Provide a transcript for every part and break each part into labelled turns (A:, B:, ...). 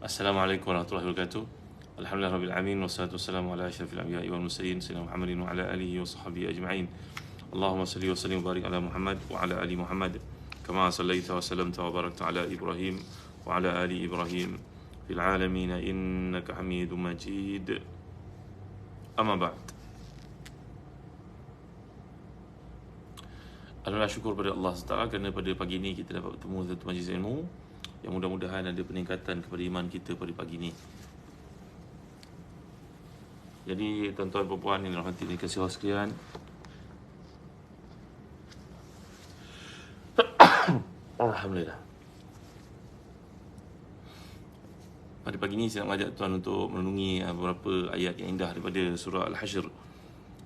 A: Assalamualaikum warahmatullahi wabarakatuh. Alhamdulillah rabbil alamin wassalatu wassalamu ala asyrafil anbiya'i wal mursalin sayyidina Muhammadin wa ala alihi wa sahbihi ajma'in. Allahumma salli wa sallim wa barik ala Muhammad wa ala ali Muhammad kama sallaita wa sallamta wa barakta ala Ibrahim wa ala ali Ibrahim fil alamin innaka Hamidum Majid. Amma ba'd. Alhamdulillah, syukur pada Allah SWT kerana pada pagi ini kita dapat bertemu satu majlis ilmu yang mudah-mudahan ada peningkatan kepada iman kita pada pagi ini. Jadi tuan-tuan dan puan yang dirahmati dan dikasihi Allah sekalian, Alhamdulillah, pada pagi ini saya nak mengajak tuan untuk merenungi beberapa ayat yang indah daripada surah Al-Hashr,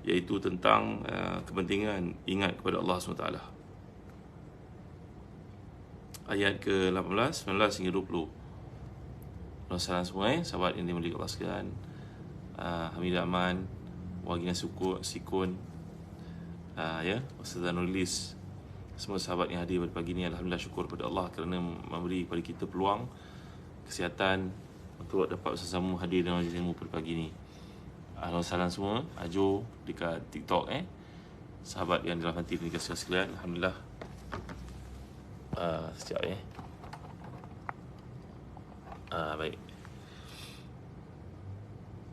A: iaitu tentang kepentingan ingat kepada Allah SWT. Ayat ke-18, 19 hingga 20. Salam semua, sahabat yang dimuliakan Allah sekalian. Hamidah Aman, Wagina Sikun, Ustazah Nulis, semua sahabat yang hadir pada pagi ini. Alhamdulillah, syukur pada Allah kerana memberi kepada kita peluang, kesihatan untuk dapat bersama hadir dalam majlis ilmu pada pagi ini. Salam semua, Ajo dekat TikTok, sahabat yang dirahmati dan dikasihi sekalian. Alhamdulillah. Sekejap baik.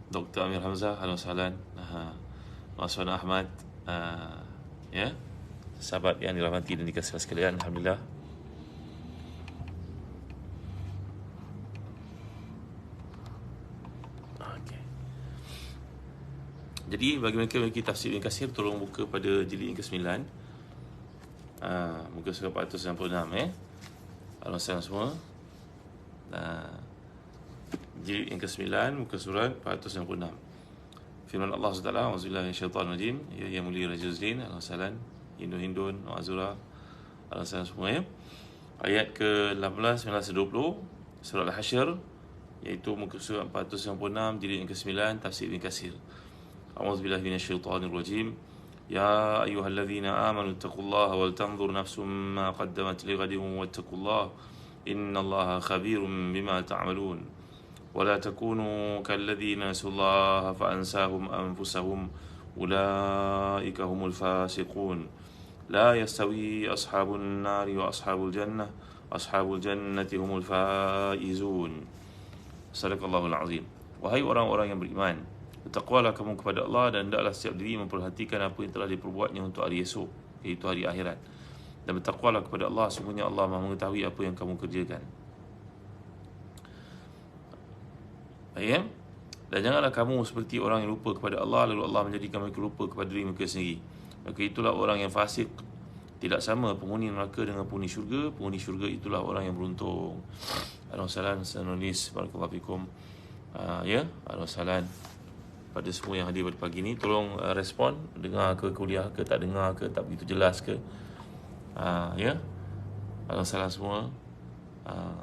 A: Dr. Amir Hamzah, halo salam. Maswan Ahmad, sahabat yang dirahmati dan dikasihi sekalian. Alhamdulillah. Okay. Jadi bagi mereka yang memiliki tafsir Ibn Katsir, tolong buka pada jilid yang ke-9, muka surat 496. Halo salam semua. Jilid yang ke-9, muka surat 496. Firman Allah SWT, Auzubillahi minasyaitanir rajim. Ya mulia Raja Zlin, halo salam. Hindun, Azura, halo salam semua. Ayat ke-18, 19, 20 surah Al-Hashr, iaitu muka surat 496, jilid yang ke-9, tafsir Ibn Katsir. Auzubillahi minasyaitanir rajim. Ya ayyuhalladzina amanu taqullaha wal tanzur nafsum ma qaddamat lighadin wattaqullaha innallaha khabirum bima ta'malun. ولا تكونوا كالذين نسوا الله فأنساهم أنفسهم أولئك هم الفاسقون لا يستوي أصحاب النار وأصحاب الجنة أصحاب الجنة هم الفائزون. صدق الله العظيم. Wahai orang-orang yang beriman, bertakwalah kamu kepada Allah dan hendaklah setiap diri memperhatikan apa yang telah diperbuatnya untuk hari esok, iaitu hari akhirat. Dan bertakwalah kepada Allah, sungguhnya Allah Maha mengetahui apa yang kamu kerjakan. Baik, dan janganlah kamu seperti orang yang lupa kepada Allah, lalu Allah menjadikan mereka lupa kepada diri mereka sendiri. Maka itulah orang yang fasik. Tidak sama penghuni neraka dengan penghuni syurga. Penghuni syurga itulah orang yang beruntung. Alhamdulillah, saya nulis barakallahu fikum. Alhamdulillah, pada semua yang hadir pada pagi ini, tolong respon, dengar ke kuliah ke, tak dengar ke, tak begitu jelas ke. Alhamdulillah semua.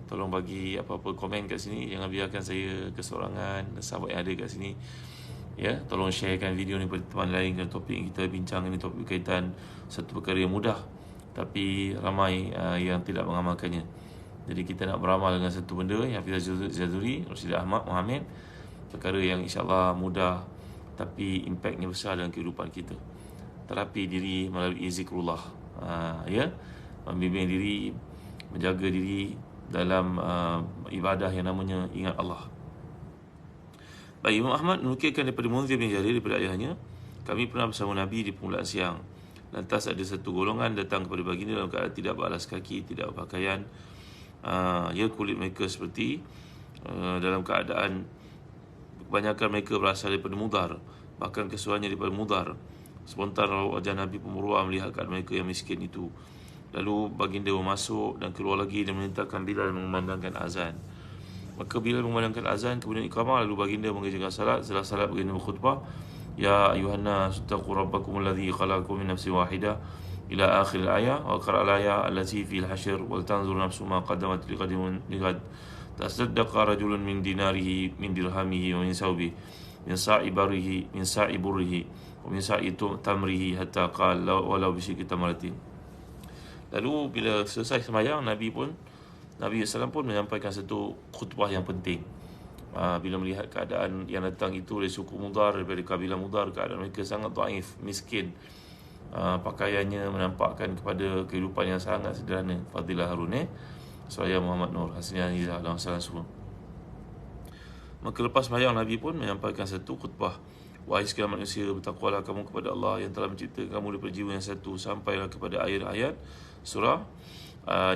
A: Tolong bagi apa-apa komen kat sini. Jangan biarkan saya kesorangan. Sahabat yang ada kat sini, tolong sharekan video ni pada teman lain. Kerana topik yang kita bincang ini topik berkaitan satu perkara yang mudah, tapi ramai yang tidak mengamalkannya. Jadi kita nak beramal dengan satu benda yang Hafiz Zazuri, Rasidah Ahmad Muhammad, perkara yang insyaAllah mudah tapi impaknya besar dalam kehidupan kita. Terapi diri melalui zikrullah, membimbing diri, menjaga diri dalam ibadah yang namanya ingat Allah. Baik, Imam Ahmad menukilkan daripada Munzir bin Jarir daripada ayahnya, kami pernah bersama Nabi di permulaan siang. Lantas ada satu golongan datang kepada baginda dalam keadaan tidak beralas kaki, tidak berpakaian. Kulit mereka seperti dalam keadaan kebanyakan mereka berasal daripada mudar, bahkan keseluruhannya daripada mudar. Spontan wajah Nabi pemurua melihat keadaan mereka yang miskin itu. Lalu baginda masuk dan keluar lagi dan memerintahkan Bilal mengumandangkan azan. Maka Bilal mengumandangkan azan, kemudian iqamah, lalu baginda mengerjakan salat. Setelah salat baginda berkhutbah, Ya ayuhan nas taqu rabbakum alladhi khalaqakum min nafsin wahidah ila akhir al-ayah wa qara al-ayah allati fi al-hashr wal tanzur nafsu ma qaddamat lighad tasaddaqa rajulun min dinarihi min dirhamihi wa min sawbihi min sa'i burrihi wa min sa'i tamrihi hatta qala walau bi syikki tamratin. Lalu bila selesai sembahyang, Nabi pun Nabi SAW pun menyampaikan satu khutbah yang penting. Bila melihat keadaan yang datang itu dari suku Mudar, daripada kabilah Mudar, keadaan mereka sangat dhaif, miskin, pakaiannya menampakkan kepada kehidupan yang sangat sederhana. Fadilah Harun, saya Muhammad Nur, hasilnya Nizah dalam salah semua. Maka lepas sembahyang, Nabi pun menyampaikan satu khutbah. Wahai sekalian manusia, bertakwalah kamu kepada Allah yang telah menciptakan kamu daripada jiwa yang satu, sampailah kepada ayat-ayat surah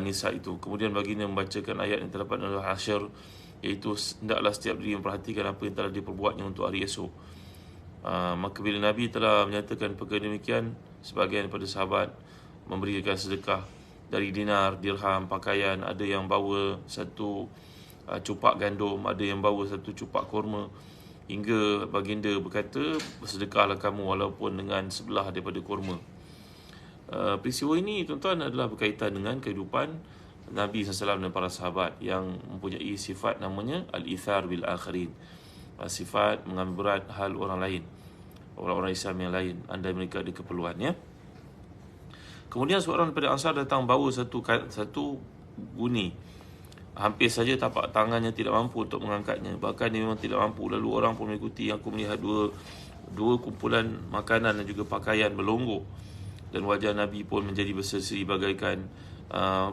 A: Nisa itu. Kemudian baginda membacakan ayat yang terdapat dalam Hasyr, iaitu hendaklah setiap diri memperhatikan apa yang telah diperbuatnya untuk hari esok. Maka bila Nabi telah menyatakan perkara demikian, sebahagian daripada sahabat memberikan sedekah dari dinar, dirham, pakaian. Ada yang bawa satu cupak gandum, ada yang bawa satu cupak kurma, hingga baginda berkata, bersedekahlah kamu walaupun dengan sebelah daripada kurma. Peristiwa ini tuan-tuan adalah berkaitan dengan kehidupan Nabi SAW dan para sahabat yang mempunyai sifat namanya al-ithar bil akhirin, sifat mengambil berat hal orang lain, orang-orang Islam yang lain, andai mereka ada keperluannya. Kemudian seorang daripada Ansar datang bawa satu guni. Hampir saja tapak tangannya tidak mampu untuk mengangkatnya, bahkan dia memang tidak mampu. Lalu orang pun mengikuti. Aku melihat dua kumpulan makanan dan juga pakaian berlonggok, dan wajah Nabi pun menjadi berseri bagaikan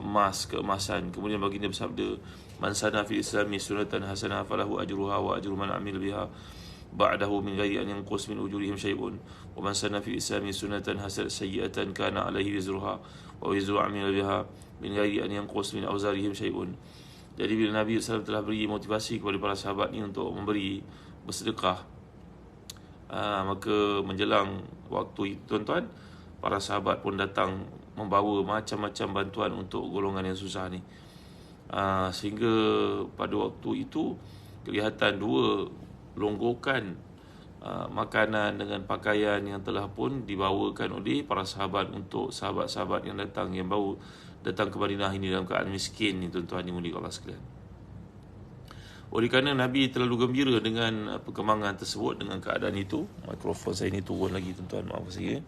A: emas, keemasan. Kemudian baginda bersabda, man sana fil islami sunnatan hasanah falahu ajruha wa ajru man amil biha ba'dahu min ghairi an yanqus min ujurihim syai'un wa man sana fil islami sunnatan hasanatan sayyi'atan kana alaihi wizruha wa wizru amil biha min ghairi an yanqus min awzarihim syai'un. Jadi bila Nabi SAW telah beri motivasi kepada para sahabat ni untuk memberi, bersedekah, maka menjelang waktu itu tuan-tuan, para sahabat pun datang membawa macam-macam bantuan untuk golongan yang susah ni. Sehingga pada waktu itu kelihatan dua longgokan makanan dengan pakaian yang telah pun dibawakan oleh para sahabat untuk sahabat-sahabat yang datang ke Madinah ini dalam keadaan miskin ni tuan-tuan dimuliakan Allah sekalian. Oleh kerana Nabi terlalu gembira dengan perkembangan tersebut, dengan keadaan itu, mikrofon saya ni turun lagi tuan-tuan, maaf saya,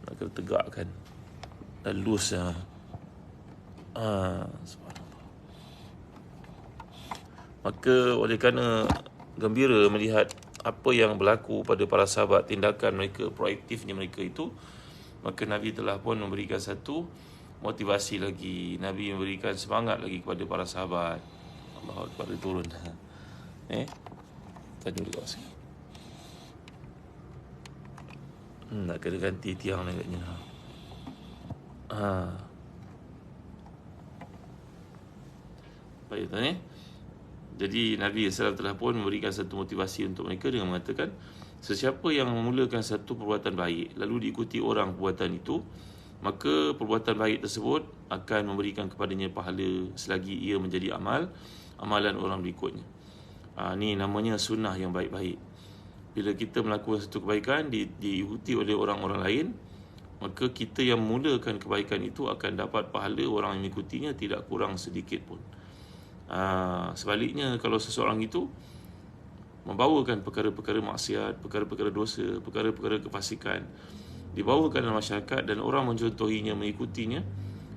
A: nak kena tegakkan dan loose subhanallah. Maka oleh kerana gembira melihat apa yang berlaku pada para sahabat, tindakan mereka, proaktifnya mereka itu, maka Nabi telah pun memberikan satu motivasi lagi. Nabi memberikan semangat lagi kepada para sahabat. Allah Akbar, turun. Tadi dulu sikit. Nak kena ganti tiang agaknya. Baik tuan. Jadi Nabi SAW telah pun memberikan satu motivasi untuk mereka dengan mengatakan, sesiapa yang memulakan satu perbuatan baik lalu diikuti orang perbuatan itu, maka perbuatan baik tersebut akan memberikan kepadanya pahala selagi ia menjadi amalan orang berikutnya. Ni namanya sunnah yang baik-baik. Bila kita melakukan satu kebaikan diikuti oleh orang-orang lain, maka kita yang memulakan kebaikan itu akan dapat pahala orang yang mengikutinya tidak kurang sedikit pun. Sebaliknya, kalau seseorang itu membawakan perkara-perkara maksiat, perkara-perkara dosa, perkara-perkara kefasikan, dibawakan dalam masyarakat dan orang mencontohinya, mengikutinya,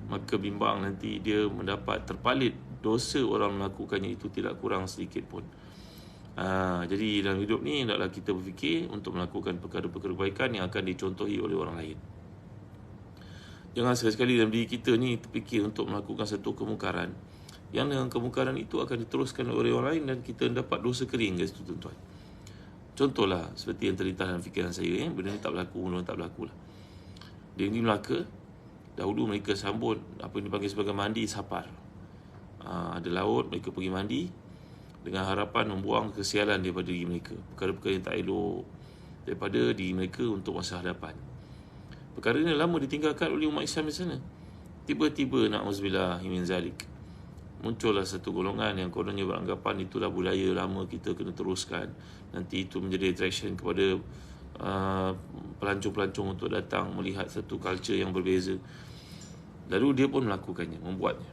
A: maka bimbang nanti dia mendapat terpalit dosa orang melakukannya itu tidak kurang sedikit pun. Jadi dalam hidup ni hendaklah kita berfikir untuk melakukan perkara-perkara kebaikan yang akan dicontohi oleh orang lain. Jangan sekali-sekali dalam diri kita ni terfikir untuk melakukan satu kemungkaran, yang dengan kemungkaran itu akan diteruskan oleh orang lain dan kita dapat dosa kering, guys, tuan-tuan. Contohlah seperti yang terlintas dalam fikiran saya, benda ni tak berlaku lah. Di negeri Melaka, dahulu mereka sambut apa yang dipanggil sebagai mandi sapar. Ada laut, mereka pergi mandi dengan harapan membuang kesialan daripada diri mereka, perkara-perkara yang tak elok daripada diri mereka untuk masa hadapan. Perkara ini lama ditinggalkan oleh umat Islam di sana. Tiba-tiba, na'udzubillah min zalik, muncullah satu golongan yang kononnya beranggapan itulah budaya lama, kita kena teruskan. Nanti itu menjadi attraction kepada pelancong-pelancong untuk datang melihat satu culture yang berbeza. Lalu dia pun melakukannya, membuatnya.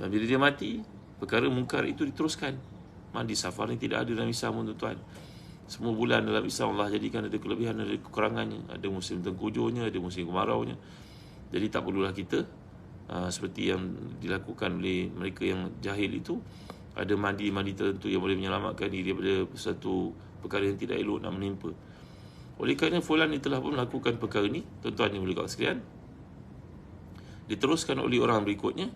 A: Dan bila dia mati, perkara mungkar itu diteruskan. Mandi safar ni tidak ada dalam Islam, tuan-tuan. Semua bulan dalam Islam Allah jadikan ada kelebihan, ada kekurangannya. Ada musim tengkujuhnya, ada musim kemaraunya. Jadi tak perlulah kita seperti yang dilakukan oleh mereka yang jahil itu. Ada mandi tertentu yang boleh menyelamatkan diri daripada satu perkara yang tidak elok nak menimpa. Oleh kerana fulan ini telah pun melakukan perkara ini, tuan-tuan yang boleh kau sekalian, diteruskan oleh orang berikutnya,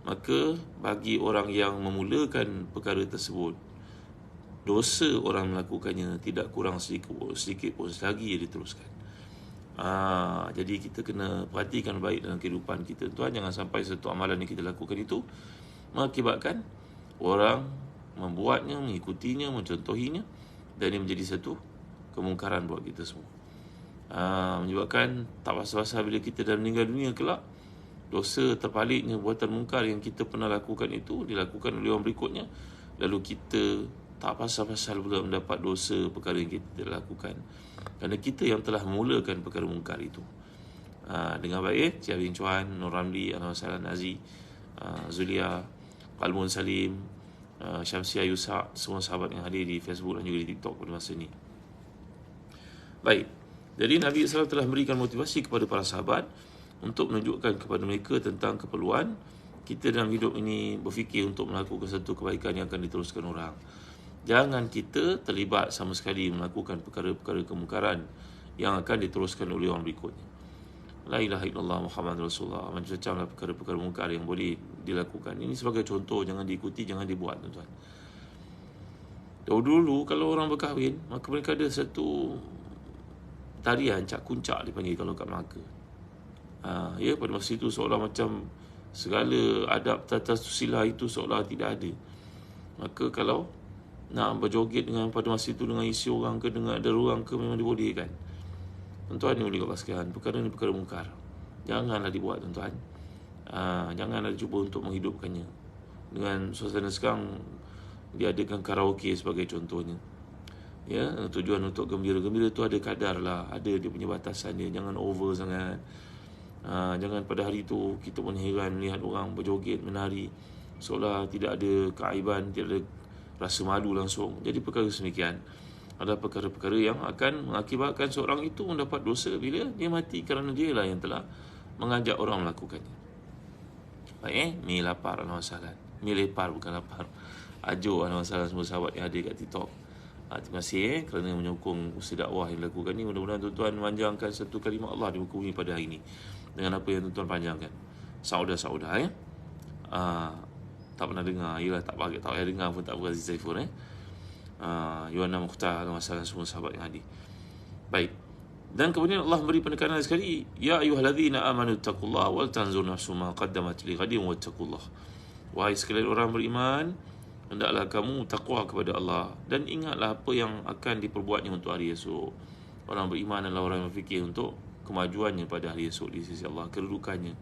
A: maka bagi orang yang memulakan perkara tersebut, dosa orang melakukannya tidak kurang sedikit pun lagi diteruskan. Jadi kita kena perhatikan baik dalam kehidupan kita, tuan. Jangan sampai satu amalan yang kita lakukan itu mengakibatkan orang membuatnya, mengikutinya, mencontohinya, dan ini menjadi satu kemungkaran buat kita semua. Menyebabkan tak pasal-pasal bila kita dah meninggal dunia kelak, dosa terpaliknya buatan mungkar yang kita pernah lakukan itu dilakukan oleh orang berikutnya, lalu kita tak pasal-pasal pula mendapat dosa perkara yang kita lakukan, kerana kita yang telah memulakan perkara mungkar itu. Dengan baik, Cik Abin Chuan, Nur Ramli, Al-Masalah Nazi, Zulia, Palmun Salim, Syamsia Yusak, semua sahabat yang hadir di Facebook dan juga di TikTok pada masa ini. Baik, jadi Nabi SAW telah memberikan motivasi kepada para sahabat untuk menunjukkan kepada mereka tentang keperluan kita dalam hidup ini berfikir untuk melakukan satu kebaikan yang akan diteruskan orang. Jangan kita terlibat sama sekali melakukan perkara-perkara kemungkaran yang akan diteruskan oleh orang berikutnya. La ilaha illallah Muhammad Rasulullah. Macam-macamlah perkara-perkara mungkar yang boleh dilakukan. Ini sebagai contoh, jangan diikuti, jangan dibuat, tuan-tuan. Dulu kalau orang berkahwin, maka mereka ada satu tarian cak kuncak dipanggil kalau kat Melaka. Pada masa itu seolah macam segala adab tata susila itu seolah tidak ada. Maka kalau nak berjoget dengan pada masa itu dengan isi orang ke, dengan ada ruang ke, memang dibolehkan. Tuan-tuan ni boleh kat sekalian, perkara ni perkara mungkar. Janganlah dibuat, tuan-tuan. Janganlah cuba untuk menghidupkannya. Dengan suasana sekarang diadakan karaoke sebagai contohnya. Ya, tujuan untuk gembira-gembira tu ada kadar lah, ada dia punya batasan dia. Jangan over sangat. Jangan pada hari itu kita pun heran melihat orang berjoget, menari seolah tidak ada keaiban, tidak ada rasa malu langsung. Jadi perkara semikian ada perkara-perkara yang akan mengakibatkan seorang itu mendapat dosa bila dia mati, kerana dia lah yang telah mengajak orang melakukannya. Baik, mi lapar alhamdulillah. Mi lepar bukan lapar. Ajo alhamdulillah semua sahabat yang ada kat TikTok. Terima kasih kerana menyokong usaha dakwah yang dilakukan ni. Mudah-mudahan tuan-tuan memanjangkan satu kalimah Allah di muka bumi pada hari ini dengan apa yang tuan-tuan panjangkan. Saudah-saudah tak pernah dengar. Yelah, tak payah dengar pun tak apa, Aziz Saiful Yuana Mukhtar, masalah semua sahabat yang hadir. Baik. Dan kemudian Allah beri penekanan sekali, ya ayyuhallazina amanu taqullaha wal tanzur nafsum ma qaddamat lighadin wattaqullah. Wahai sekalian orang beriman, hendaklah kamu takwa kepada Allah dan ingatlah apa yang akan diperbuatnya untuk hari esok. Orang beriman adalah orang yang berfikir untuk kemajuannya pada hari esok di sisi Allah, kedudukannya,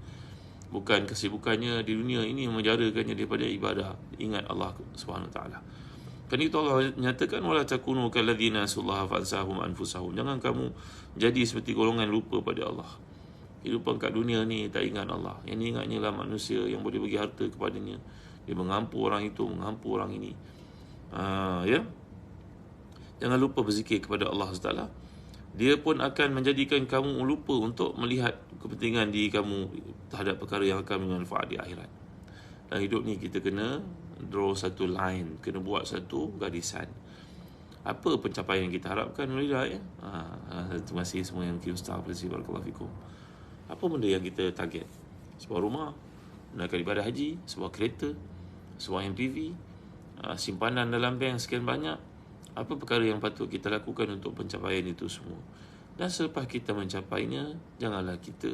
A: bukan kesibukannya di dunia ini menjarakannya daripada ibadah. Ingat Allah Subhanahu Wa Taala. Kan itu Allah menyatakan wala takunu kalladzina nasallaha fansahum anfusahum. Jangan kamu jadi seperti golongan lupa pada Allah. Kehidupan kat dunia ni tak ingat Allah. Yang ingatnya lah manusia yang boleh bagi harta kepadanya. Dia mengampu orang itu, mengampu orang ini. Ya. Jangan lupa berzikir kepada Allah SWT. Dia pun akan menjadikan kamu lupa untuk melihat kepentingan diri kamu terhadap perkara yang akan bermanfaat di akhirat. Dalam hidup ni kita kena draw satu line, kena buat satu garisan. Apa pencapaian yang kita harapkan mulai terima kasih semua yang kirim staff, barakallahu fikum. Apa benda yang kita target? Sebuah rumah, menunaikan ibadah haji, sebuah kereta, sebuah MPV, simpanan dalam bank sekian banyak. Apa perkara yang patut kita lakukan untuk pencapaian itu semua? Dan selepas kita mencapainya, janganlah kita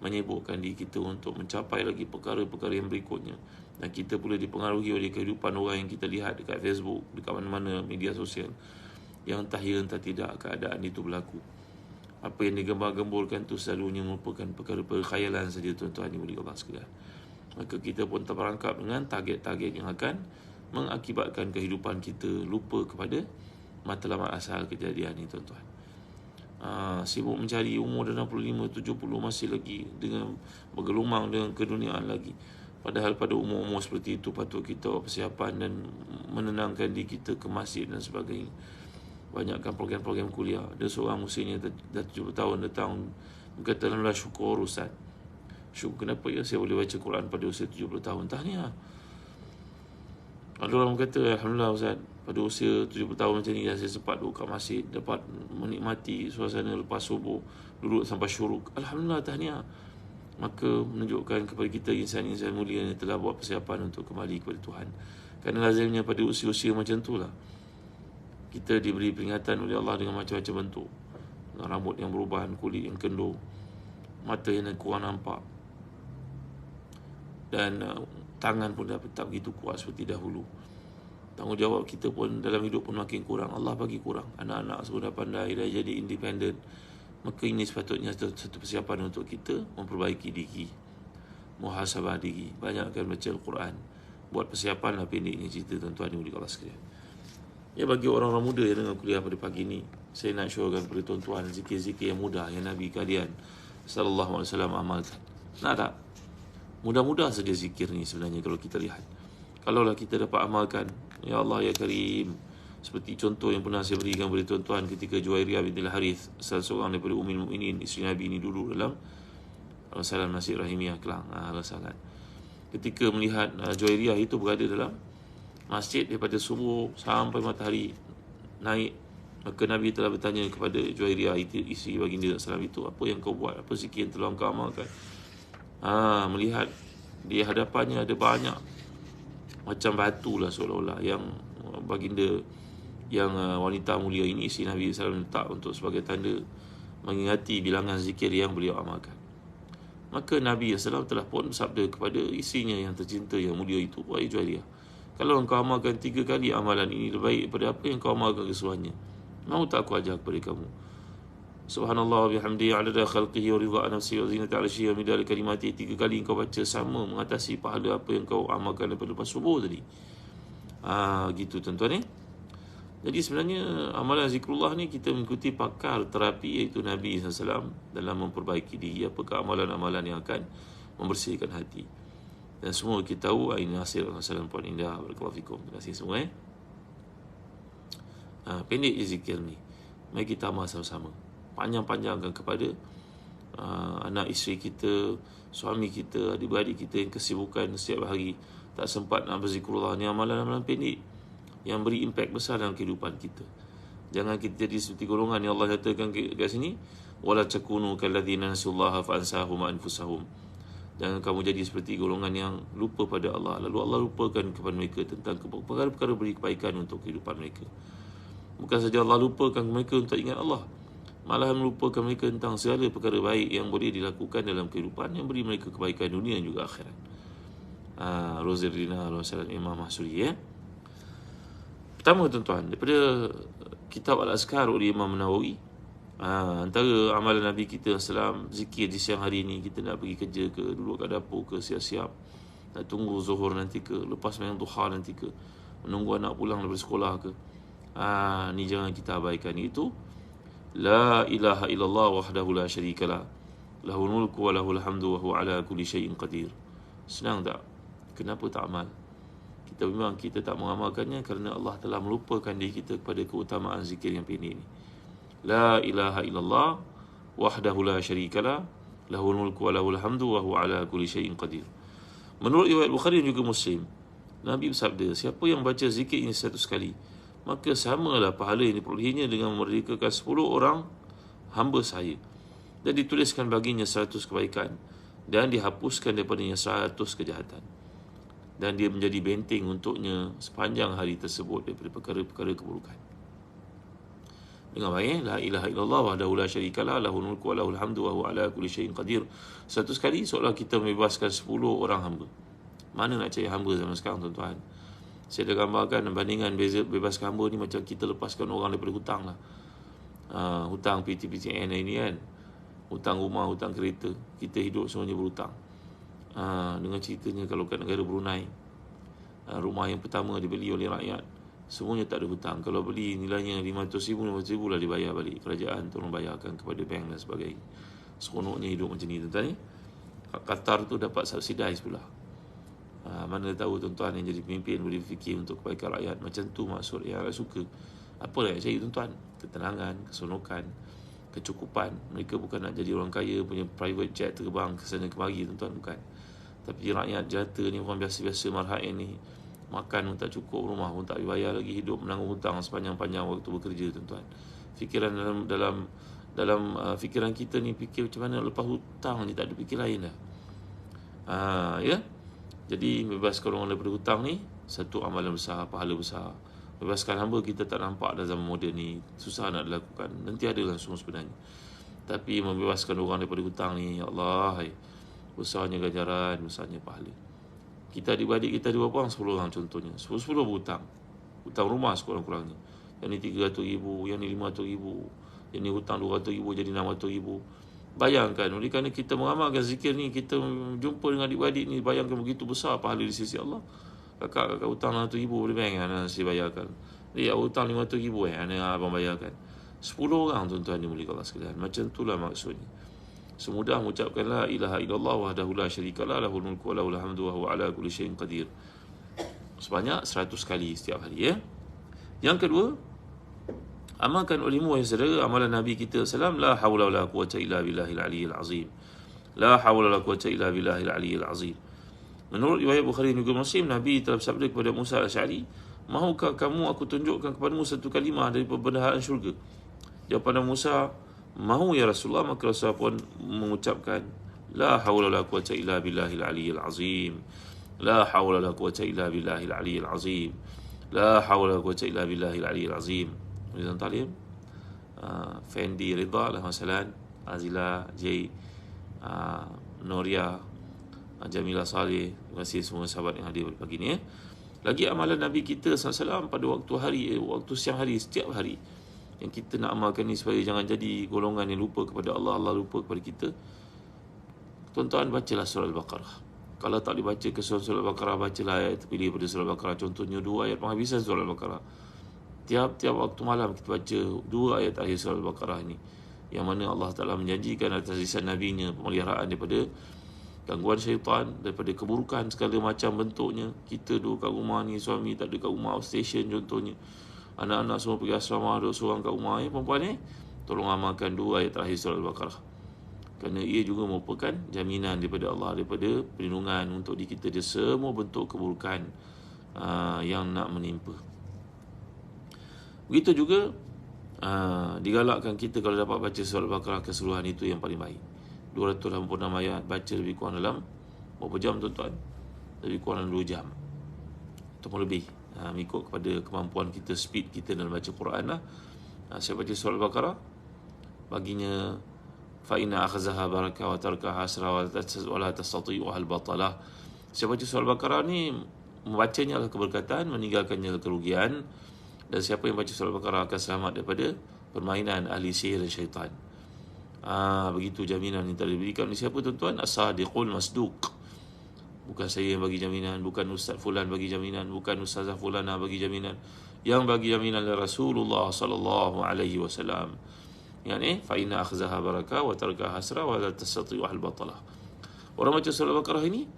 A: menyibukkan diri kita untuk mencapai lagi perkara-perkara yang berikutnya. Dan kita pula dipengaruhi oleh kehidupan orang yang kita lihat dekat Facebook, dekat mana-mana media sosial, yang tak kira entah tidak keadaan itu berlaku. Apa yang digembar-gemburkan itu selalunya merupakan perkara-perkara khayalan saja, tuan-tuan yang mulia Allah sekalian. Maka kita pun terperangkap dengan target-target yang akan mengakibatkan kehidupan kita lupa kepada matlamat asal kejadian ini, tuan-tuan. Sibuk mencari umur 65, 70 masih lagi dengan bergelumang dengan keduniaan lagi. Padahal pada umur-umur seperti itu patut kita persiapan dan menenangkan diri kita ke masjid dan sebagainya. Banyakkan program-program kuliah. Ada seorang muslimnya dah 70 tahun datang berkata, alhamdulillah, syukur Ustaz. Syuk, kenapa ya saya boleh baca Quran pada usia 70 tahun? Tahniah. Ada orang kata, Alhamdulillah Ustaz, pada usia 70 tahun macam ni saya sempat duduk kat masjid, dapat menikmati suasana lepas subuh, duduk sampai syuruk. Alhamdulillah, tahniah. Maka menunjukkan kepada kita insan-insan mulia yang telah buat persiapan untuk kembali kepada Tuhan. Kerana lazimnya pada usia-usia macam itulah kita diberi peringatan oleh Allah dengan macam-macam bentuk. Dengan rambut yang berubah, kulit yang kendur, mata yang kurang nampak, dan tangan pun dah tak begitu kuat seperti dahulu. Tanggungjawab kita pun dalam hidup pun makin kurang. Allah bagi kurang. Anak-anak semua dah pandai, dah jadi independen. Maka ini sepatutnya satu persiapan untuk kita memperbaiki diri, muhasabah diri, banyakkan baca Al-Quran. Buat persiapan lah pendeknya cerita tuan-tuan yang Allah sekalian. Ya, bagi orang-orang muda yang dengar kuliah pada pagi ni, saya nak syorkan kepada tuan-tuan zikir-zikir yang mudah yang Nabi kalian sallallahu alaihi wasallam amalkan. Nak tak? Mudah-mudah saja zikir ni sebenarnya kalau kita lihat. Kalaulah kita dapat amalkan, ya Allah ya Karim, seperti contoh yang pernah saya berikan kepada tuan-tuan ketika Juwairiyah binti Al-Harith, salah seorang daripada Ummul Mukminin, isteri Nabi ini dulu dalam Al-Salam Masjid Rahimiyah Kelang, Al-Salam. Ketika melihat Juwairiyah itu berada dalam masjid daripada subuh sampai matahari naik, maka Nabi telah bertanya kepada Juwairiyah, isteri baginda Salam itu, apa yang kau buat, apa zikir yang telah kau amalkan? Melihat di hadapannya ada banyak macam batu lah seolah-olah yang baginda yang wanita mulia ini, isteri Nabi SAW, letak untuk sebagai tanda mengingati bilangan zikir yang beliau amalkan. Maka Nabi SAW telah pun bersabda kepada isterinya yang tercinta yang mulia itu, wahai Juwairiyah, kalau engkau amalkan 3 kali amalan ini lebih baik daripada apa yang kau amalkan keseluruhannya, mahu tak aku ajar kepada kamu? Subhanallah bihamdihi adada khalqihi wa ridha nafsihi wa zinata arsyihi wa midada kalimatihi. 3 kali engkau baca sama mengatasi pahala apa yang kau amalkan daripada lepas subuh tadi. Gitu tuan-tuan. Jadi sebenarnya amalan zikrullah ni kita mengikuti pakar terapi iaitu Nabi SAW dalam memperbaiki diri. Apakah amalan-amalan yang akan membersihkan hati. Dan semua kita tahu ini hasil Rasulullah puan indah. Barakallahu fikum. Terima kasih semua. Pendek je zikir ni. Mari kita amal sama-sama. Panjang-panjangkan kepada anak isteri kita, suami kita, adik-beradik kita yang kesibukan setiap hari tak sempat nak berzikrullah. Ni amalan-amalan pendek yang beri impak besar dalam kehidupan kita. Jangan kita jadi seperti golongan yang Allah katakan kat sini, wala takunu kalladzina nasullaha fa ansahum anfusahum. Jangan kamu jadi seperti golongan yang lupa pada Allah, lalu Allah lupakan kepada mereka tentang perkara-perkara beri kebaikan untuk kehidupan mereka. Bukan saja Allah lupakan mereka untuk ingat Allah, malah melupakan mereka tentang segala perkara baik yang boleh dilakukan dalam kehidupan yang beri mereka kebaikan dunia dan juga akhirat. Rozirina Rasulullah Imam Mahsuri. Pertama tuan-tuan, daripada kitab Al-Azkar oleh Imam Nawawi, antara amalan Nabi kita Salam, zikir di siang hari ni. Kita nak pergi kerja ke, duduk kat dapur ke, siap-siap nak tunggu zuhur nanti ke, lepas main duha nanti ke, menunggu anak pulang daripada sekolah ke, ni jangan kita abaikan. Itu La ilaha illallah wahdahu la syarikalah, lahul mulku wa lahul hamdu wa huwa ala kulli syai'in qadir. Senang tak? Kenapa tak amal? Kita tak mengamalkannya kerana Allah telah melupakan diri kita kepada keutamaan zikir yang pendek ni. La ilaha illallah wahdahu la syarikalah, lahul mulku wa lahul hamdu wa huwa ala kulli syai'in qadir. Menurut riwayat Bukhari dan juga Muslim, Nabi bersabda, siapa yang baca zikir ini 100 kali, maka samalah pahala yang diperolehinya dengan memerdekakan 10 orang hamba saya, dan dituliskan baginya 100 kebaikan dan dihapuskan daripadanya 100 kejahatan, dan dia menjadi benteng untuknya sepanjang hari tersebut daripada perkara-perkara keburukan. Dengar baik, la ilaha illallah wahdahu la syarikalah, lahul mulku wa lahul hamdu wa huwa ala kulli syai'in qadir. 100 kali seolah kita membebaskan 10 orang hamba. Mana nak cari hamba zaman sekarang tuan-tuan? Saya dah gambarkan bandingan bebaskan hamba ni macam kita lepaskan orang daripada hutang lah. Hutang PTPTN ini kan, hutang rumah, hutang kereta. Kita hidup semuanya berhutang. Dengan ceritanya kalau kat negara Brunei, rumah yang pertama dibeli oleh rakyat, semuanya tak ada hutang. Kalau beli nilainya 500,000 lah dibayar balik. Kerajaan tolong bayarkan kepada bank dan sebagainya. Seronoknya hidup macam ni tuan-tuan. Qatar tu dapat subsidize pula. Mana tahu tuan-tuan yang jadi pemimpin boleh fikir untuk kebaikan rakyat. Macam tu maksud yang rakyat suka. Apa rakyat cari tuan-tuan? Ketenangan, keseronokan. kecukupan. Mereka bukan nak jadi orang kaya punya private jet terbang ke sana kemari, tuan-tuan, bukan. Tapi rakyat jelata ni, orang biasa-biasa marhain ni, makan pun tak cukup, rumah pun tak bayar lagi, hidup menanggung hutang sepanjang-panjang waktu bekerja, tuan-tuan. Fikiran dalam fikiran kita ni, fikir macam mana lepas hutang ni, tak ada fikir lain dah. Ya. Jadi bebaskan orang daripada hutang ni satu amalan besar, pahala besar. Bebaskan hamba kita tak nampak dalam zaman moden ni, susah nak dilakukan, nanti ada langsung sebenarnya. Tapi membebaskan orang daripada hutang ni, ya Allah, besarnya ganjaran, besarnya pahala. Kita adik-beradik kita ada berapa orang? 10 orang contohnya. 10 berhutang. Hutang rumah sekurang-kurangnya. Yang ni 300,000, yang ni 500,000, yang ni hutang 200,000 jadi 600,000. Bayangkan, oleh kerana kita mengamalkan zikir ni, kita jumpa dengan adik-beradik ni, bayangkan begitu besar pahala di sisi Allah. Kakak hutang 600,000 dari bank, anak saya bayarkan. Dia hutang 500,000, anak abang bayarkan. 10 orang, tuan-tuan dimulihkan Allah sekalian. Macam itulah maksudnya. Semudah mengucapkan la ilaha illallah wahdahu la syarikalah, lahul mulku wa lahul hamdu wa huwa ala kulli syai'in qadir. Sebanyak 100 kali setiap hari, ya. Yang kedua, amalkan ulimu wahai saudara, amalan Nabi kita sallam, la haula wala quwwata illa billahil aliyyil azim. La haula wala quwwata illa billahil aliyyil azim. Menurut riwayat Bukhari dan juga Muslim, Nabi telah bersabda kepada Musa al-Asy'ari, "Mahukah kamu aku tunjukkan kepadamu satu kalimah dari perbendaharaan syurga?" Jawapan Musa, "Mahu ya Rasulullah." Maka Rasulullah pun mengucapkan, "La haula wala quwwata illa billahil aliyyil azim. La haula wala quwwata illa billahil aliyyil azim. La haula wala quwwata illa billahil aliyyil azim." Tuan Talim, Fendi Ridha lah masalan, Azila J, Noria, Jamila Saleh. Terima kasih semua sahabat yang hadir pagi ni, ya. Lagi amalan Nabi kita SAW pada waktu siang hari, setiap hari, yang kita nak amalkan ni supaya jangan jadi golongan yang lupa kepada Allah, Allah lupa kepada kita. Tuan-tuan, bacalah surah Al-Baqarah. Kalau tak boleh baca ke surah Al-Baqarah, bacalah ayat terpilih pada surah Al-Baqarah. Contohnya 2 ayat penghabisan surah Al-Baqarah. Tiap-tiap waktu malam kita baca 2 ayat akhir surah Al-Baqarah ni, yang mana Allah Ta'ala menjanjikan atas lisan Nabi-Nya pemeliharaan daripada gangguan syaitan, daripada keburukan segala macam bentuknya. Kita duduk kat rumah ni, suami tak ada kat rumah, outstation contohnya, anak-anak semua pergi asrama, duduk seorang kat rumah, perempuan ni, tolong amalkan 2 ayat terakhir surah Al-Baqarah, kerana ia juga merupakan jaminan daripada Allah, daripada perlindungan untuk diri kita dari semua bentuk keburukan yang nak menimpa. Begitu juga digalakkan kita kalau dapat baca surah Al-Baqarah keseluruhan, itu yang paling baik. 286 ayat, baca lebih kurang dalam berapa jam, tuan-tuan? Lebih kurang dalam 2 jam ataupun lebih, mengikut kepada kemampuan kita, speed kita dalam baca Quran lah. Saya baca surah Al-Baqarah, baginya fa inna akhzaha baraka wa tarkaha hasra wa la tastati'u al batalah. Saya baca surah Al-Baqarah ni, membacanya adalah keberkatan, meninggalkannya adalah kerugian. Dan siapa yang baca surah Al-Baqarah akan selamat daripada permainan ahli sihir dan syaitan. Begitu jaminan yang telah diberikan oleh siapa, tuan-tuan? As-Sadiqul Masduq. Bukan saya yang bagi jaminan, bukan Ustaz Fulan bagi jaminan, bukan Ustazah Fulana bagi jaminan. Yang bagi jaminan adalah Rasulullah sallallahu alaihi wasallam. Yani fa inna akhzaha baraka wa tarkaha hasra wa la tastati'u al batalah. Orang baca surah Al-Baqarah ini,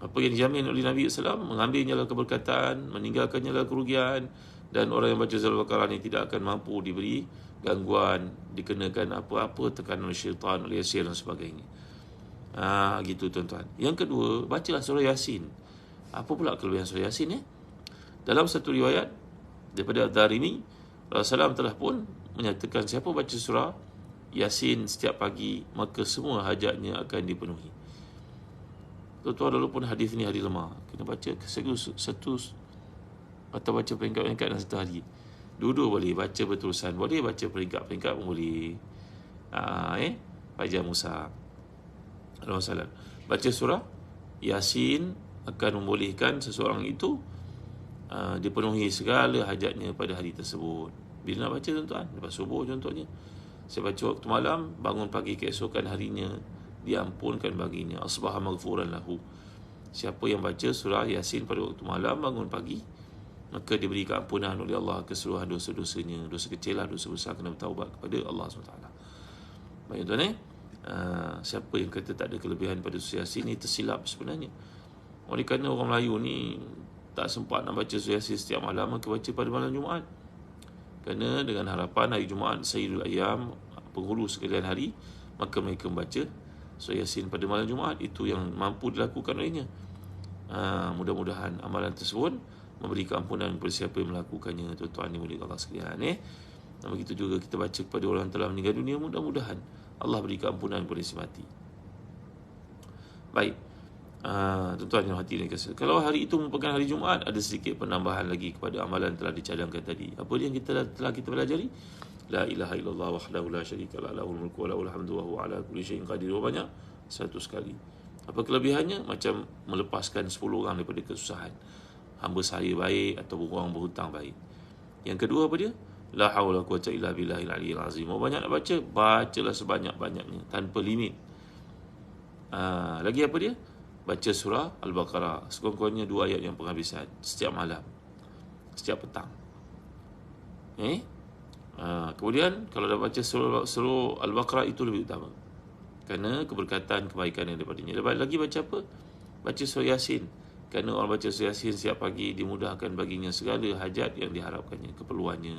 A: apa yang dijamin oleh Nabi SAW, mengambilnya adalah keberkatan, meninggalkannya adalah kerugian. Dan orang yang baca surah Al-Baqarah ini tidak akan mampu diberi gangguan, dikenakan apa-apa tekanan syaitan, oleh sihir dan sebagainya. Gitu, tuan-tuan. Yang kedua, bacalah surah Yasin. Apa pula kelebihan surah Yasin, ya? Dalam satu riwayat daripada Ad-Darimi, Rasulullah SAW telah pun menyatakan siapa baca surah Yasin setiap pagi, maka semua hajatnya akan dipenuhi. Tuan-tuan, walaupun hadis ni hadis lemah, kena baca satu atau baca peringkat-peringkat dalam satu hari. Dua-dua boleh, baca berterusan boleh, baca peringkat-peringkat pun boleh. Fajar Musa Alhamdulillah. Baca surah Yasin akan membolehkan seseorang itu dipenuhi segala hajatnya pada hari tersebut. Bila nak baca, tuan-tuan? Lepas subuh contohnya. Saya baca waktu malam, bangun pagi keesokan harinya diampunkan baginya. Asbaha maghfuran lahu. Siapa yang baca surah Yasin pada waktu malam, bangun pagi, maka diberi keampunan oleh Allah keseluruhan dosa-dosanya. Dosa kecil lah, dosa besar, kena bertaubat kepada Allah SWT. Baik, tuan, siapa yang kata tak ada kelebihan pada surah Yasin ni tersilap sebenarnya. Oleh kerana orang Melayu ni tak sempat nak baca surah Yasin setiap malam, maka baca pada malam Jumaat. Kerana dengan harapan hari Jumaat Sayyidul Ayyam, penghulu sekalian hari, maka mereka membaca surah Yasin pada malam Jumaat. Itu yang mampu dilakukan olehnya. Mudah-mudahan amalan tersebut memberi keampunan kepada siapa yang melakukannya, tuan-tuan dimuliakan Allah sekalian. Dan begitu juga kita baca kepada orang yang telah meninggal dunia, mudah-mudahan Allah beri keampunan kepada si mati. Baik, tuan-tuan yang hati dan kasih, kalau hari itu merupakan hari Jumaat, ada sedikit penambahan lagi kepada amalan telah dicadangkan tadi. Apa yang telah kita pelajari? La ilaha illallah wahdahu la syarika lah, lahul mulku wa lahul hamdu wa huwa ala kulli syai'in qadir. Banyak 100 kali. Apa kelebihannya? Macam melepaskan 10 orang daripada kesusahan. Hamba saya baik atau orang berhutang baik. Yang kedua apa dia? La haula quwwata illa billahil aliyyil azim. Mau banyak nak baca, bacalah sebanyak-banyaknya tanpa limit. Lagi apa dia? Baca surah Al-Baqarah sekurang-kurangnya 2 ayat yang penghabisan setiap malam, setiap petang. Kemudian kalau dah baca surah Al-Baqarah itu lebih utama, kerana keberkatan, kebaikan yang daripadanya. Lagi baca apa? Baca surah Yasin. Kerana orang baca surah Yasin setiap pagi, dimudahkan baginya segala hajat yang diharapkannya, keperluannya.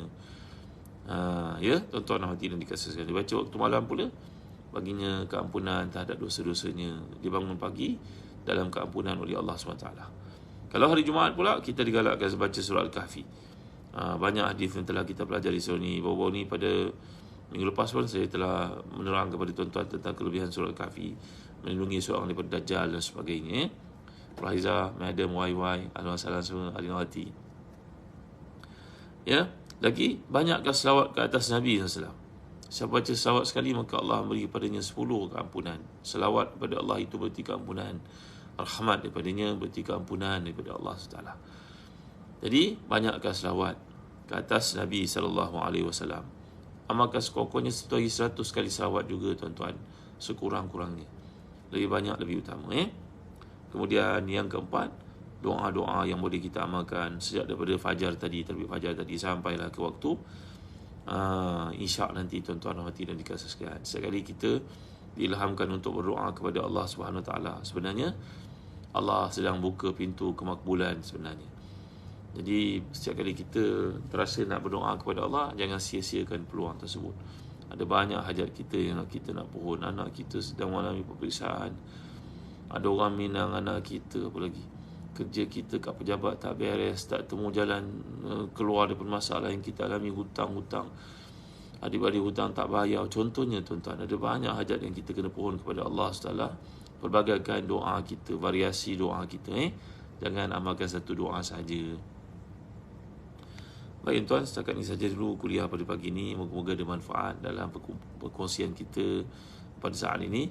A: Ya, tuan-tuan dan hadirin dikasih sekalian, baca waktu malam pula, baginya keampunan terhadap dosa-dosanya. Dibangun pagi dalam keampunan oleh Allah SWT. Kalau hari Jumaat pula, kita digalakkan baca surah Al-Kahfi. Banyak hadis yang telah kita pelajari surah ni. Baru-baru ni pada minggu lepas pun saya telah menerang kepada tuan-tuan tentang kelebihan surah Al-Kahfi, melindungi seorang daripada Dajjal dan sebagainya. Rahizah, Madam, YY, Al-Wasalam semua, Al-Nawati. Ya, lagi banyakkan selawat ke atas Nabi SAW. Siapa baca selawat sekali, maka Allah memberi kepadanya 10 keampunan. Selawat kepada Allah itu berarti keampunan. Rahmat daripadanya berarti keampunan daripada Allah SWT. Jadi banyakkan selawat ke atas Nabi SAW. Amalkan sekurang-kurangnya 100 kali selawat juga, tuan-tuan, sekurang-kurangnya. Lebih banyak, lebih utama. Kemudian yang keempat, doa-doa yang boleh kita amalkan sejak daripada fajar tadi, terbit fajar tadi sampailah ke waktu Isyak nanti, tuan-tuan dan hati dan dikasih sekalian. Setiap kali kita diilhamkan untuk berdoa kepada Allah Subhanahu Wa Taala, sebenarnya Allah sedang buka pintu kemakbulan sebenarnya. Jadi setiap kali kita terasa nak berdoa kepada Allah, jangan sia-siakan peluang tersebut. Ada banyak hajat kita yang kita nak pohon. Anak kita sedang mengalami peperiksaan, ada orang minang anak kita, apa lagi, kerja kita kat pejabat tak beres, tak temu jalan keluar daripada masalah yang kita alami, hutang-hutang, adik-adik hutang tak bayar. Contohnya, tuan-tuan, ada banyak hajat yang kita kena pohon kepada Allah SWT. Pelbagaikan doa kita, variasi doa kita. Jangan amalkan satu doa saja. Baik, tuan, setakat ini saja dulu kuliah pada pagi ini. Moga-moga ada manfaat dalam perkongsian kita pada saat ini.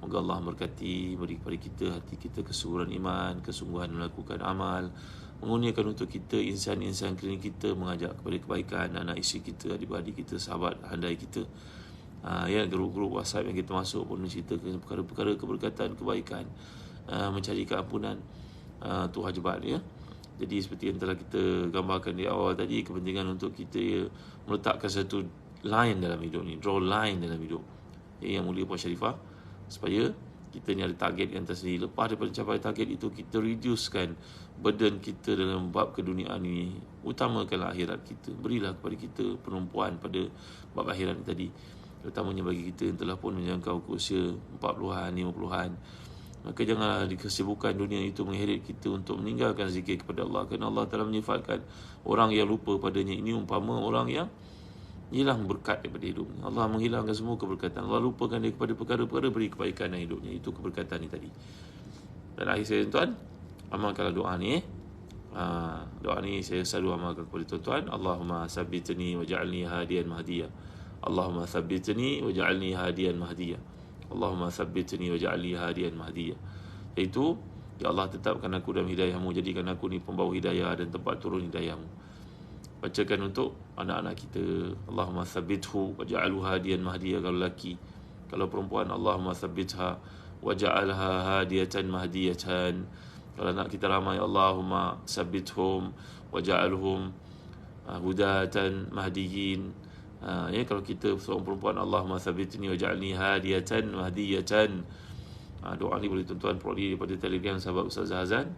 A: Moga Allah memberkati, beri kepada kita hati kita kesuburan iman, kesungguhan melakukan amal, mengurniakan untuk kita insan-insan klinik kita, mengajak kepada kebaikan anak isteri kita, adik-adik kita, sahabat handai kita. Ya, grup-grup WhatsApp yang kita masuk pun menceritakan perkara-perkara keberkatan, kebaikan, mencari keampunan Tuhan jebat, ya. Jadi seperti yang telah kita gambarkan di awal tadi, kepentingan untuk kita meletakkan satu line dalam hidup ni, draw line dalam hidup. Yang mulia Puan Sharifah, supaya kita ni ada target yang tersendiri. Lepas daripada capai target itu, kita reducekan burden kita dalam bab keduniaan ini. Utamakanlah akhirat kita. Berilah kepada kita penumpuan pada bab akhirat ini tadi, terutamanya bagi kita yang telah pun menjangkau ke usia 40-an, 50-an. Maka janganlah kesibukan dunia itu mengheret kita untuk meninggalkan zikir kepada Allah. Kerana Allah telah menyifatkan orang yang lupa padanya ini umpama orang yang hilang berkat daripada hidupnya. Allah menghilangkan semua keberkatan. Allah lupakan dia kepada perkara-perkara beri kebaikan dalam hidupnya. Itu keberkatan ni tadi. Dan akhir saya, tuan, amalkanlah doa ni. Doa ni saya selalu amalkan kepada tuan-tuan. Allahumma sabbitni waj'alni hadiyan mahdiyah. Allahumma sabbitni waj'alni hadiyan mahdiyah. Allahumma sabbitni waj'alni hadiyan mahdiyah. Iaitu, ya Allah, tetapkan aku dalam hidayahmu, jadikan aku ni pembawa hidayah dan tempat turun hidayahmu. Bacakan untuk anak-anak kita, Allahumma thabbithu waj'alhu hadiyan mahdiyah kalau lelaki. Kalau perempuan, Allahumma thabbitha waj'alha hadiyatan mahdiyatan. Kalau anak kita ramai, Allahumma thabbithum waj'alhum hudatan mahdiyin. Ya, kalau kita seorang perempuan, Allahumma thabbitni waj'alni hadiyatan mahdiyatan. Doa ni boleh tuan-tuan peroleh daripada Telegram sahabat Ustaz Hazan.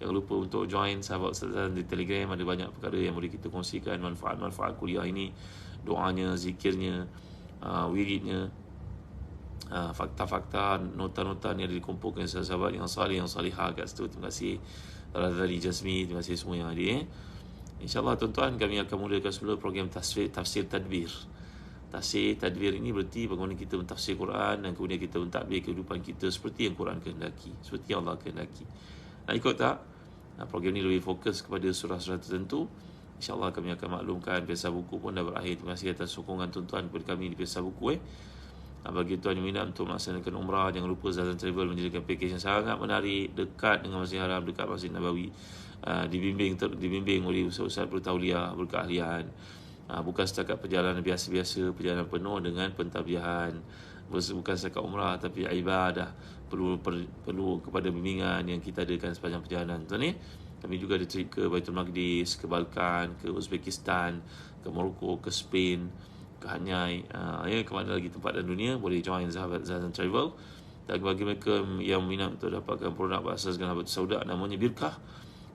A: Jangan lupa untuk join sahabat Ustaz Hazan di Telegram. Ada banyak perkara yang boleh kita kongsikan, manfaat-manfaat kuliah ini, doanya, zikirnya, wiridnya, fakta-fakta, nota-nota yang dikumpulkan sahabat-sahabat yang salih, yang salihah kat situ. Terima kasih Radhali Jasmi, terima kasih semua yang hadir. InsyaAllah tuan-tuan, kami akan mulakan semula program tafsir tadbir. Tafsir tadbir ini berarti bagaimana kita mentafsir Quran dan kemudian kita mentadbir kehidupan kita seperti yang Quran kehendaki, seperti yang Allah kehendaki. Nak ikut tak? Program ini lebih fokus kepada surah-surah tertentu. InsyaAllah kami akan maklumkan Pesta Buku pun dah berakhir. Terima kasih atas sokongan tuan-tuan kepada kami di Pesta Buku. Bagi tuan yang minat untuk melaksanakan umrah, jangan lupa Zazan Travel menjadikan pakej yang sangat menarik, dekat dengan Masjid Haram, dekat Masjid Nabawi, dibimbing oleh ustaz-ustaz bertauliah, berkeahlian. Bukan setakat perjalanan biasa-biasa, perjalanan penuh dengan pentadbiran. Bukan setakat umrah tapi ibadah, perlu kepada bimbingan yang kita adakan sepanjang perjalanan. Tuan ni, kami juga ada trip ke Baitul Maqdis, ke Balkan, ke Uzbekistan, ke Morocco, ke Spain, ke Hanyai, ke mana lagi tempat dalam dunia. Boleh join sahabat Zazan Travel. Dan bagi mereka yang minat untuk dapatkan produk berasaskan Habatus Sauda, namanya Birkah,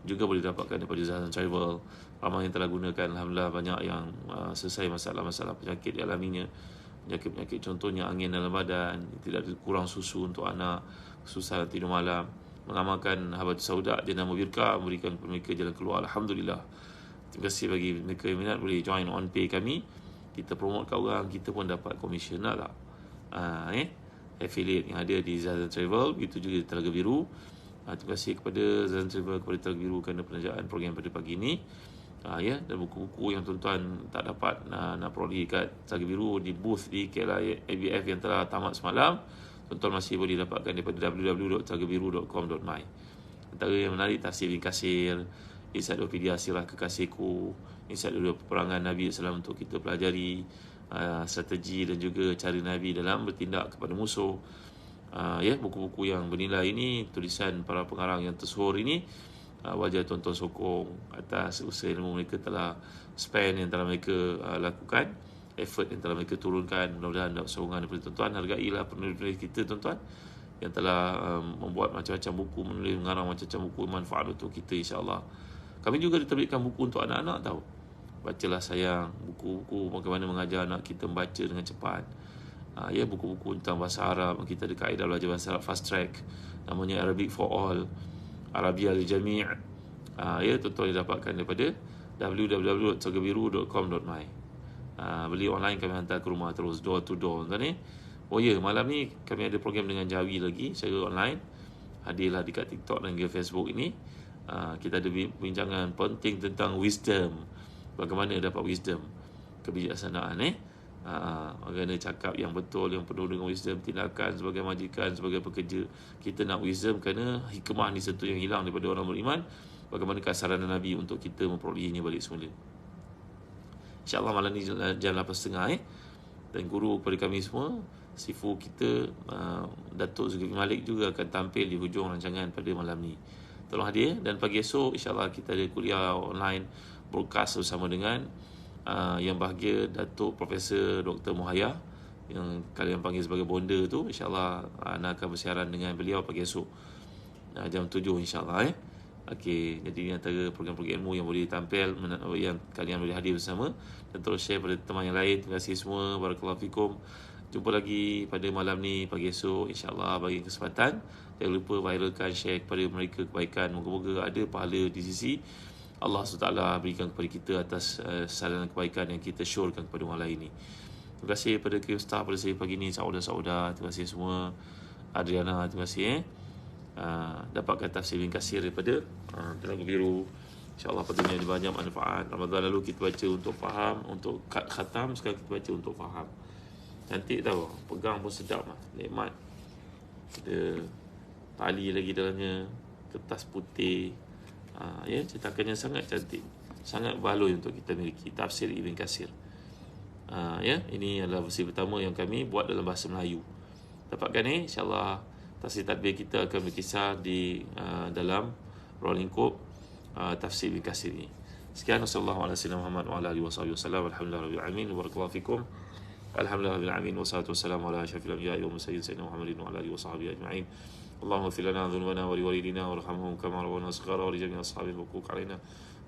A: juga boleh dapatkan daripada Zazan Travel. Ramai yang telah gunakan, alhamdulillah banyak yang selesai masalah-masalah penyakit dialaminya. Penyakit-penyakit contohnya angin dalam badan, tidak kurang susu untuk anak, kesusahan tidur malam. Mengamalkan Habatus Sauda, dia nama Birkah, memberikan kepada mereka jalan keluar, alhamdulillah. Terima kasih bagi mereka yang minat, boleh join on pay kami. Kita promote kat orang, kita pun dapat komisen, nak tak? Affiliate yang ada di Zazan Travel, begitu juga di Telaga Biru. Terima kasih kepada Zazan Travel, kepada Telaga Biru kerana penajaan program pada pagi ini. Dan buku-buku yang tuan-tuan tak dapat nak peroleh kat Telaga Biru di booth di KLI ABF yang telah tamat semalam, tuan-tuan masih boleh dapatkan daripada www.telagabiru.com.my. Antara yang menarik, Tafsir Ibn Katsir, Ensiklopedia Sirah Kekasihku, Ensiklopedia Peperangan Nabi SAW untuk kita pelajari strategi dan juga cara Nabi dalam bertindak kepada musuh. Buku-buku yang bernilai ini, tulisan para pengarang yang tersohor ini, wajah tuan-tuan sokong atas usaha ilmu mereka telah spend, yang telah mereka lakukan, effort yang telah mereka turunkan. Mudah-mudahan dapat sokongan daripada tuan-tuan. Hargailah penulis-penulis kita tuan-tuan yang telah membuat macam-macam buku, menulis mengarang macam-macam buku manfaat untuk kita, insya-Allah. Kami juga diterbitkan buku untuk anak-anak tahu. Bacalah sayang, buku-buku bagaimana mengajar anak kita membaca dengan cepat. Buku-buku tentang bahasa Arab. Kita ada kaedah belajar bahasa Arab fast track, namanya Arabic for All, Arabia Al-Jami'. Tuan-tuan dapatkan daripada www.telagabiru.com.my. Beli online, kami hantar ke rumah terus, door to door. Malam ni kami ada program dengan Jawi lagi secara online. Hadirlah dekat TikTok dan juga Facebook ini. Kita ada bincangan penting tentang wisdom. Bagaimana dapat wisdom, kebijaksanaan, bagaimana cakap yang betul, yang penuh dengan wisdom, tindakan sebagai majikan, sebagai pekerja. Kita nak wisdom kerana hikmah ni satu yang hilang daripada orang beriman. Bagaimana saranan Nabi untuk kita memperolehinya balik semula. InsyaAllah malam ni jam 8.30. Dan guru kepada kami semua, Sifu kita, Datuk Zulkifli Malik juga akan tampil di hujung rancangan pada malam ni. Tolong hadir. Dan pagi esok insyaAllah kita ada kuliah online broadcast bersama dengan yang bahagia Datuk Profesor Dr. Muhaya, yang kalian panggil sebagai bonda tu. InsyaAllah Ana akan bersiaran dengan beliau pagi esok jam 7 insyaAllah. Okey, jadi ini antara program-program ilmu yang boleh tampil, yang kalian boleh hadir bersama dan terus share pada teman yang lain. Terima kasih semua. Barakallahu fikum. Jumpa lagi pada malam ni, pagi esok insyaAllah. Bagi kesempatan, jangan lupa viralkan, share kepada mereka kebaikan. Moga-moga ada pahala di sisi Allah SWT berikan kepada kita atas salinan kebaikan yang kita syorkan kepada orang lain ni. Terima kasih kepada krim staff pada saya pagi ni, saudara-saudara. Terima kasih semua. Adriana, terima kasih. Dapatkan Tafsir Ibn Katsir daripada Telaga Biru. InsyaAllah patutnya ada banyak manfaat. Ramadan lalu kita baca untuk faham, untuk khatam. Sekarang kita baca untuk faham. Cantik tau, pegang pun sedap lah, nikmat. Ada tali lagi dalamnya, kertas putih. Cetakannya sangat cantik, sangat baloi untuk kita miliki. Tafsir Ibn Katsir. Ini adalah versi pertama yang kami buat dalam bahasa Melayu. Dapatkan ni, insyaAllah tafsir tadbir kita akan berkisar di dalam ruang lingkup Tafsir Ibn Katsir ini. Sekian, wassalamualaikum warahmatullahi wabarakatuh. Alhamdulillahirabbil alamin. Barakallahu fikum. Alhamdulillahirabbil alamin. Wassalatu wassalamu ala asyrafil anbiya'i wal mursalin sayyidina Muhammadin wa ala alihi washabbihi ajma'in. اللهم اغفر لنا ذنوبنا ولوالدينا وارحمهم كما ربونا صغارا ولجميع اصحاب الحقوق علينا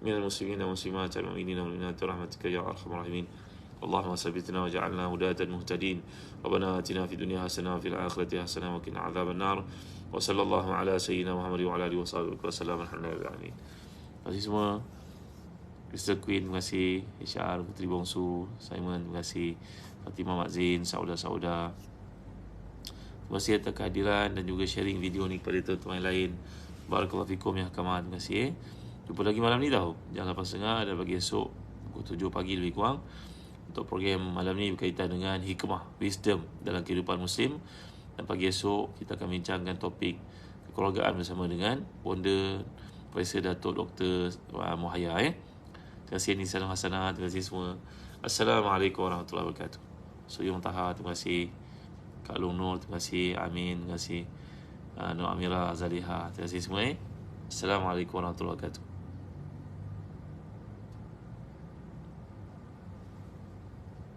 A: من المسلمين والمسلمات والمؤمنين والمؤمنات برحمتك يا ارحم الراحمين. اللهم ثبتنا وجعلنا هداة مهتدين. ربنا آتنا في الدنيا حسنة وفي الآخرة حسنة وقنا عذاب النار. وصلى الله على سيدنا محمد وعلى آله وصحبه وسلم. Alhamdulillah. Terima kasih semua. Mr. Queen, terima kasih. Isyar, Puteri Bongsu, Simon, terima kasih. Fatimah Mak Zain, Sauda. Terima kasih atas kehadiran dan juga sharing video ni kepada teman-teman yang lain. Barakallahu fikum ya kawan. Terima kasih. Jumpa lagi malam ni tau. Jam 8.30 dan pagi esok pukul 7 pagi lebih kurang. Untuk program malam ni berkaitan dengan hikmah, wisdom dalam kehidupan Muslim. Dan pagi esok kita akan bincangkan topik kekeluargaan bersama dengan Bonda Profesor Datuk Dr. Muhaya. Terima kasih Nisa dan Hasanah. Terima kasih semua. Assalamualaikum warahmatullahi wabarakatuh. Suyung Taha, terima kasih. Kak Long Nur, terima kasih. Amin, terima kasih. Nur Amira Zaliha, terima kasih semua. Assalamualaikum warahmatullahi wabarakatuh.